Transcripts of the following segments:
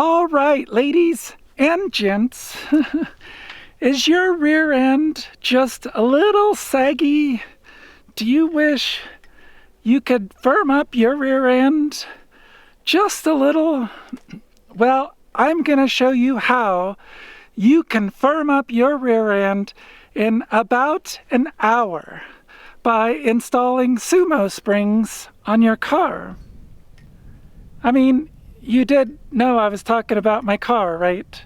All right, ladies and gents, is your rear end just a little saggy? Do you wish you could firm up your rear end just a little? Well, I'm going to show you how you can firm up your rear end in about an hour by installing SumoSprings on your car. I mean, you did know I was talking about my car, right?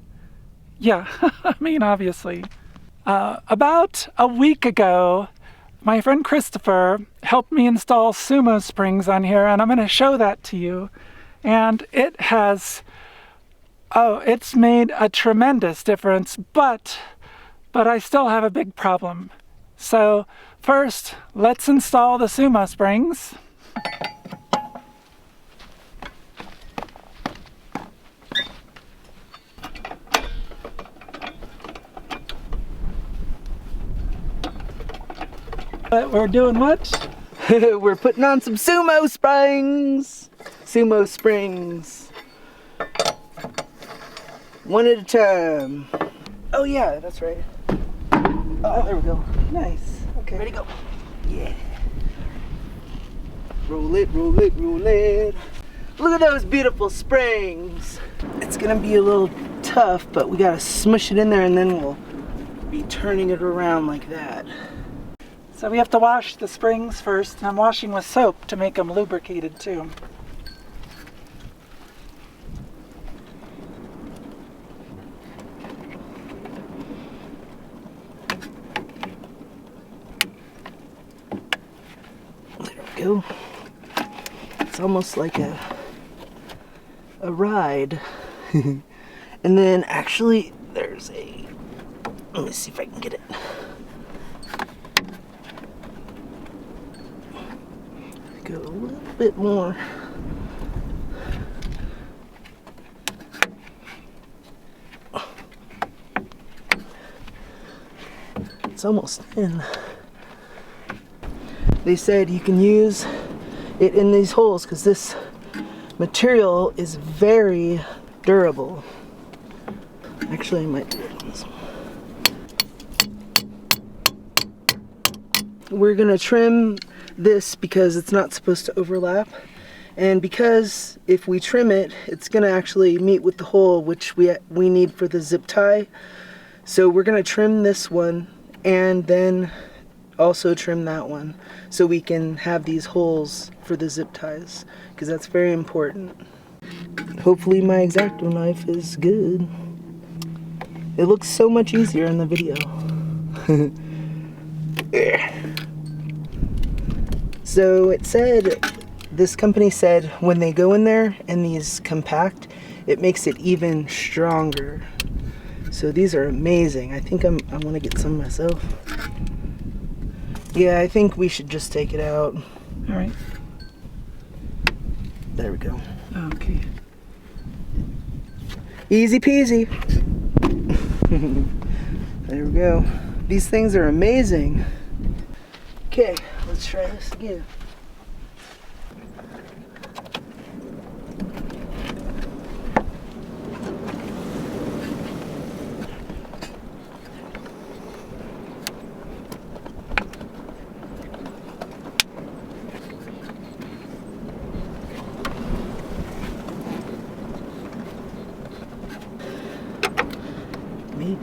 Yeah, I mean, obviously. About a week ago, my friend Kristofer helped me install SumoSprings on here, and I'm going to show that to you. And it has, it's made a tremendous difference, but I still have a big problem. So first, let's install the SumoSprings. But we're doing what? We're putting on some SumoSprings. SumoSprings. One at a time. Oh yeah, that's right. Oh, there we go. Nice. Okay. Ready to go. Yeah. Roll it, roll it, roll it. Look at those beautiful springs. It's gonna be a little tough, but we gotta smush it in there and then we'll be turning it around like that. So we have to wash the springs first, and I'm washing with soap to make them lubricated too. There we go. It's almost like a ride. And then actually there's a, let me see if I can get it. Go a little bit more. It's almost in. They said you can use it in these holes because this material is very durable. Actually, I might do it on this one. We're gonna trim this because it's not supposed to overlap, and because if we trim it, it's gonna actually meet with the hole which we need for the zip tie. So we're gonna trim this one and then also trim that one so we can have these holes for the zip ties, because that's very important. Hopefully my X-Acto knife is good. It looks so much easier in the video. So it said, this company said when they go in there and these compact, it makes it even stronger. So these are amazing. I think I want to get some myself. Yeah, I think we should just take it out. All right. There we go. Okay. Easy peasy. There we go. These things are amazing. Okay, let's try this again. Maybe.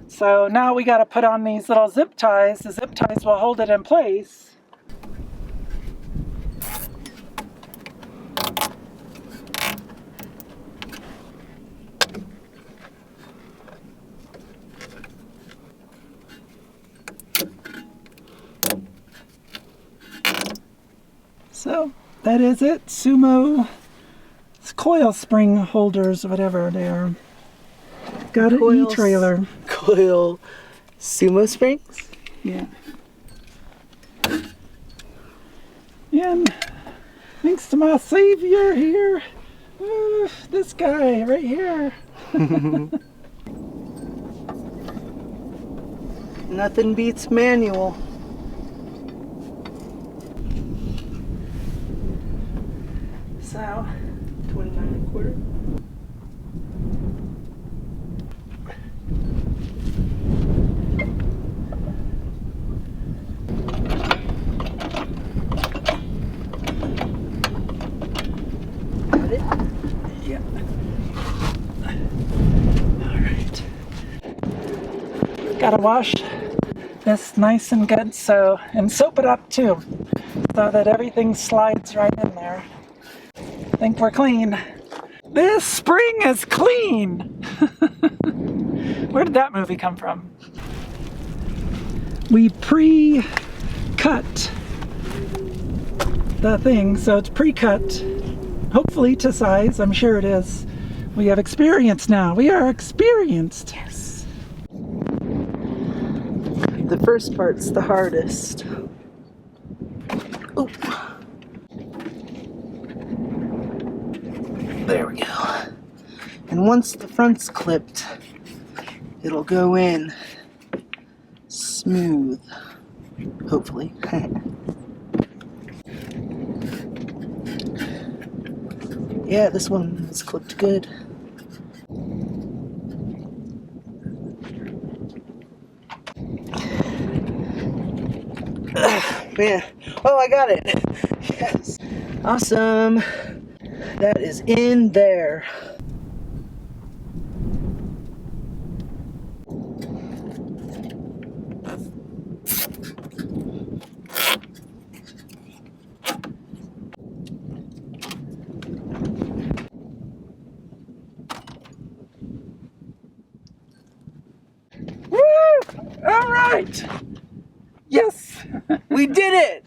So now we got to put on these little zip ties. The zip ties will hold it in place. So that is it. Sumo coil spring holders, whatever they are. Got an E-trailer. Coil SumoSprings? Yeah. And thanks to my savior here, this guy right here. Nothing beats manual. So, 29.25. Got it? Yeah. All right. Gotta wash this nice and good, so, and soap it up too, so that everything slides right in there. I think we're clean. This spring is clean! Where did that movie come from? We pre-cut the thing, so it's pre-cut, hopefully to size. I'm sure it is. We have experience now. We are experienced. Yes. The first part's the hardest. Oop. There we go. And once the front's clipped, it'll go in smooth, hopefully. Yeah, this one is clipped good. Man, oh, I got it. Yes, awesome. That is in there. Woo! All right. Yes, We did it.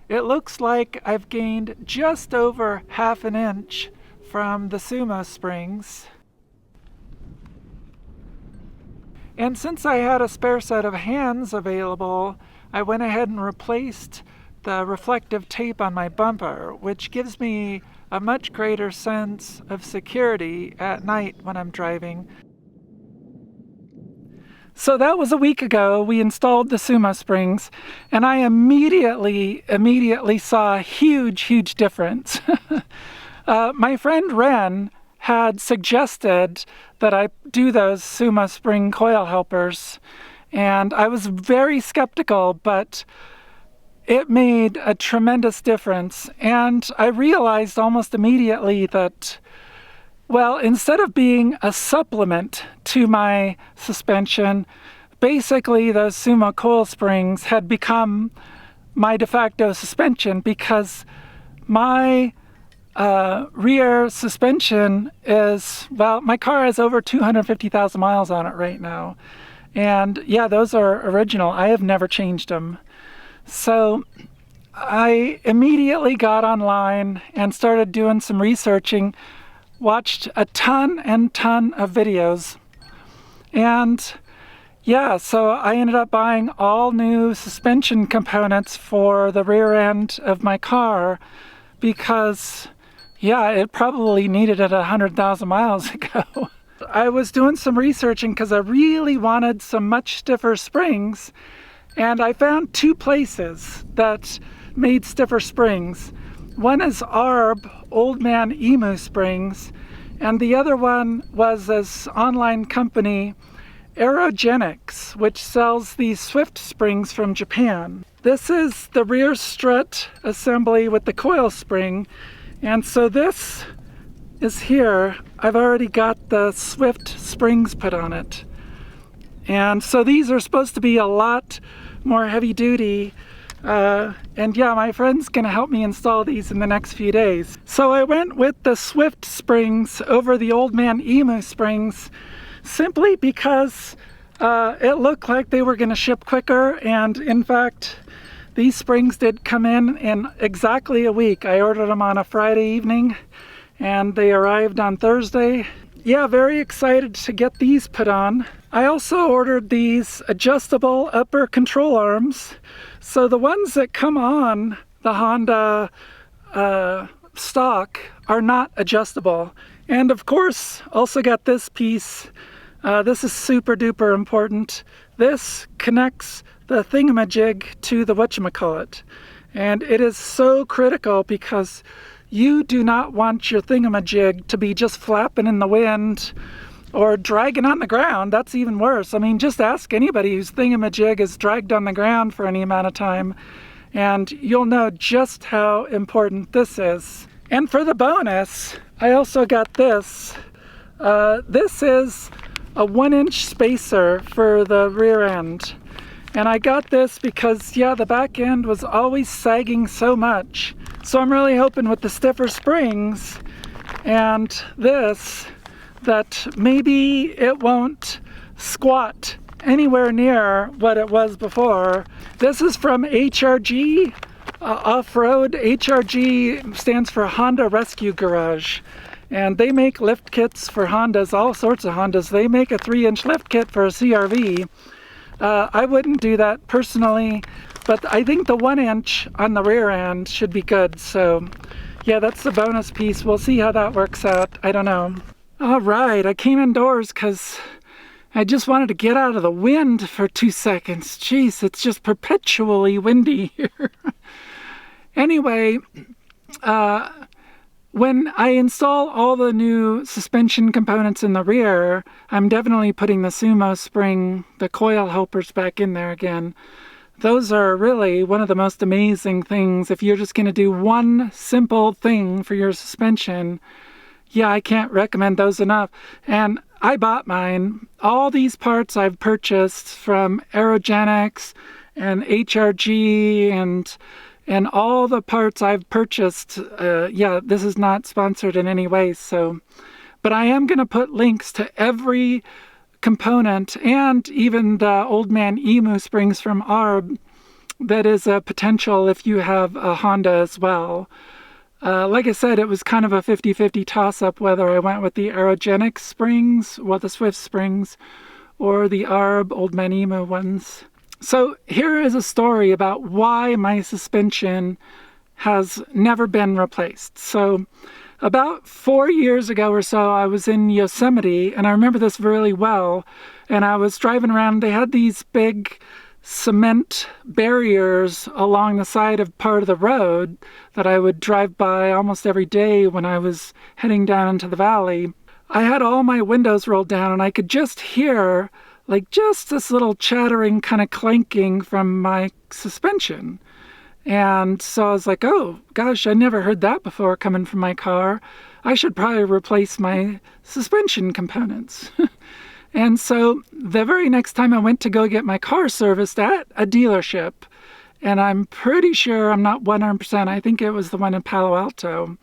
it looks like I've gained just over ½ an inch from the SumoSprings. And since I had a spare set of hands available, I went ahead and replaced the reflective tape on my bumper, which gives me a much greater sense of security at night when I'm driving. So that was a week ago. We installed the SumoSprings, and I immediately saw a huge difference. My friend Ren had suggested that I do those SumoSpring Coil Helpers, and I was very skeptical, but it made a tremendous difference. And I realized almost immediately that, well, instead of being a supplement to my suspension, basically those Sumo coil springs had become my de facto suspension, because my rear suspension is, well, my car has over 250,000 miles on it right now. And yeah, those are original. I have never changed them. So I immediately got online and started doing some researching, watched a ton of videos. And yeah, so I ended up buying all new suspension components for the rear end of my car, because yeah, it probably needed it 100,000 miles ago. I was doing some researching because I really wanted some much stiffer springs, and I found two places that made stiffer springs. One is ARB, Old Man Emu Springs, and the other one was this online company, AEROGENICS, which sells these Swift springs from Japan. This is the rear strut assembly with the coil spring, and so this is here. I've already got the Swift springs put on it. And so these are supposed to be a lot more heavy duty. And yeah, my friend's gonna help me install these in the next few days. So I went with the Swift springs over the Old Man Emu springs, simply because it looked like they were gonna ship quicker. And in fact, these springs did come in exactly a week. I ordered them on a Friday evening, and they arrived on Thursday. Yeah, very excited to get these put on. I also ordered these adjustable upper control arms. So the ones that come on the Honda stock are not adjustable. And of course, also got this piece. This is super duper important. This connects the thingamajig to the whatchamacallit. And it is so critical because you do not want your thingamajig to be just flapping in the wind or dragging on the ground. That's even worse. I mean, just ask anybody whose thingamajig is dragged on the ground for any amount of time, and you'll know just how important this is. And for the bonus, I also got this. This is a 1-inch spacer for the rear end. And I got this because, yeah, the back end was always sagging so much. So I'm really hoping with the stiffer springs and this, that maybe it won't squat anywhere near what it was before. This is from HRG, Offroad. HRG stands for Honda Rescue Garage. And they make lift kits for Hondas, all sorts of Hondas. They make a 3-inch lift kit for a CRV. I wouldn't do that personally, but I think the 1-inch on the rear end should be good. So yeah, that's the bonus piece. We'll see how that works out. I don't know. All right, I came indoors because I just wanted to get out of the wind for 2 seconds. Jeez, it's just perpetually windy here. Anyway, when I install all the new suspension components in the rear, I'm definitely putting the SumoSpring, the coil helpers back in there again. Those are really one of the most amazing things. If you're just going to do one simple thing for your suspension, yeah, I can't recommend those enough. And I bought mine. All these parts I've purchased from AEROGENICS and HRG and all the parts I've purchased. Yeah, this is not sponsored in any way, so, but I am going to put links to every component and even the Old Man Emu springs from ARB. That is a potential if you have a Honda as well. Like I said, it was kind of a 50-50 toss-up whether I went with the AEROGENICS springs, well, the Swift springs, or the ARB Old Man Emu ones. So here is a story about why my suspension has never been replaced. So about 4 years ago or so, I was in Yosemite, and I remember this really well, and I was driving around. They had these big cement barriers along the side of part of the road that I would drive by almost every day when I was heading down into the valley. I had all my windows rolled down, and I could just hear like just this little chattering kind of clanking from my suspension. And so I was like, oh gosh, I never heard that before coming from my car. I should probably replace my suspension components. And so the very next time I went to go get my car serviced at a dealership, and I'm pretty sure, I'm not 100%, I think it was the one in Palo Alto.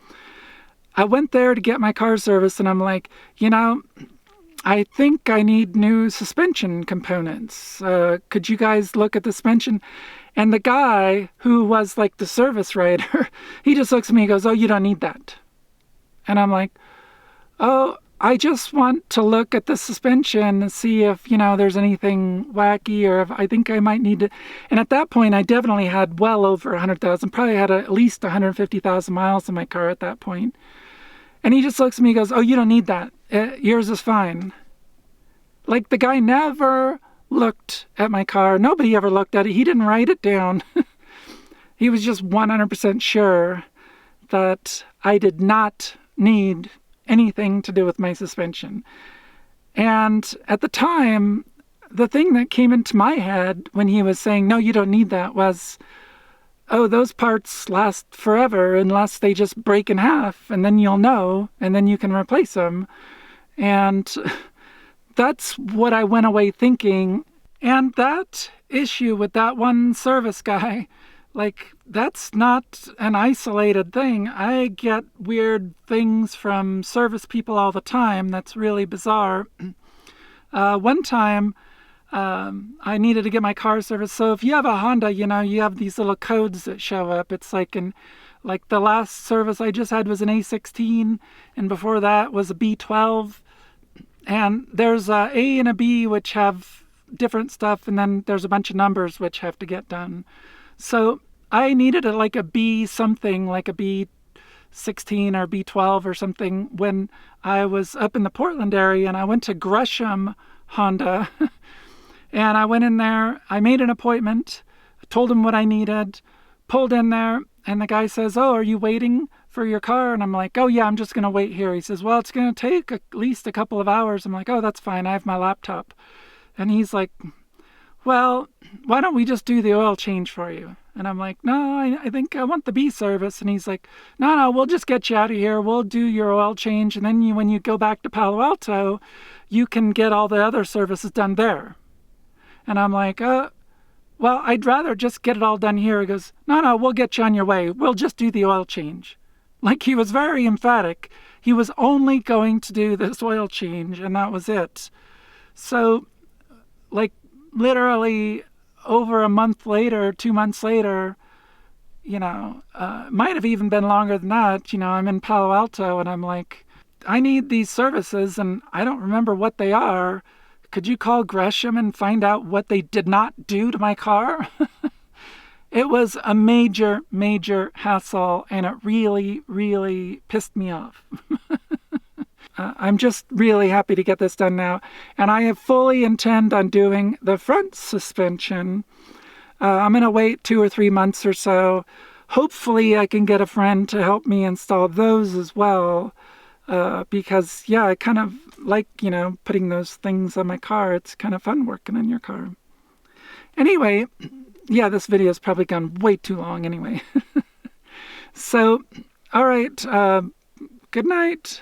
I went there to get my car serviced, and I'm like, you know, I think I need new suspension components. Could you guys look at the suspension? And the guy who was like the service writer, he just looks at me and goes, oh, you don't need that. And I'm like, oh, I just want to look at the suspension and see if, you know, there's anything wacky or if I think I might need to. And at that point, I definitely had well over 100,000, probably had at least 150,000 miles in my car at that point. And he just looks at me and goes, oh, you don't need that. Yours is fine. Like the guy never looked at my car. Nobody ever looked at it. He didn't write it down. He was just 100% sure that I did not need anything to do with my suspension. And at the time, the thing that came into my head when he was saying, no, you don't need that, was, oh, those parts last forever unless they just break in half, and then you'll know, and then you can replace them. And that's what I went away thinking. And that issue with that one service guy, like, that's not an isolated thing. I get weird things from service people all the time. That's really bizarre. One time, I needed to get my car serviced. So if you have a Honda, you know, you have these little codes that show up. It's like like the last service I just had was an A16, and before that was a B12. And there's a A and a B which have different stuff, and then there's a bunch of numbers which have to get done. So I needed like a B something, like a B16 or B12 or something when I was up in the Portland area, and I went to Gresham Honda. And I went in there, I made an appointment, told them what I needed, pulled in there, and the guy says, "Oh, are you waiting for your car?" And I'm like, "Oh yeah, I'm just gonna wait here." He says, "Well, it's gonna take at least a couple of hours." I'm like, "Oh, that's fine, I have my laptop." And he's like, "Well, why don't we just do the oil change for you?" And I'm like, "No, I think I want the B service." And he's like, No, we'll just get you out of here. We'll do your oil change. And then when you go back to Palo Alto, you can get all the other services done there. And I'm like, well, I'd rather just get it all done here. He goes, No, we'll get you on your way. We'll just do the oil change. Like, he was very emphatic. He was only going to do this oil change, and that was it. So, like, literally over a month later, 2 months later, might have even been longer than that, I'm in Palo Alto, and I'm like, I need these services, and I don't remember what they are. Could you call Gresham and find out what they did not do to my car? It was a major, major hassle, and it really, really pissed me off. I'm just really happy to get this done now. And I fully intend on doing the front suspension. I'm going to wait 2 or 3 months or so. Hopefully I can get a friend to help me install those as well. Because, yeah, I kind of like, putting those things on my car. It's kind of fun working on your car. Anyway, yeah, this video has probably gone way too long anyway. So, all right, good night.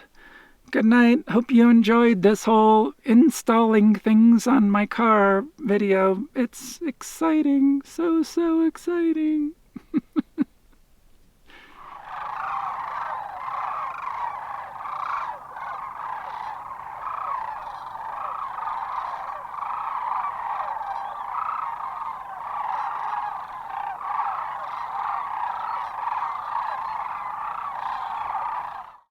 Good night. Hope you enjoyed this whole installing things on my car video. It's exciting. So exciting.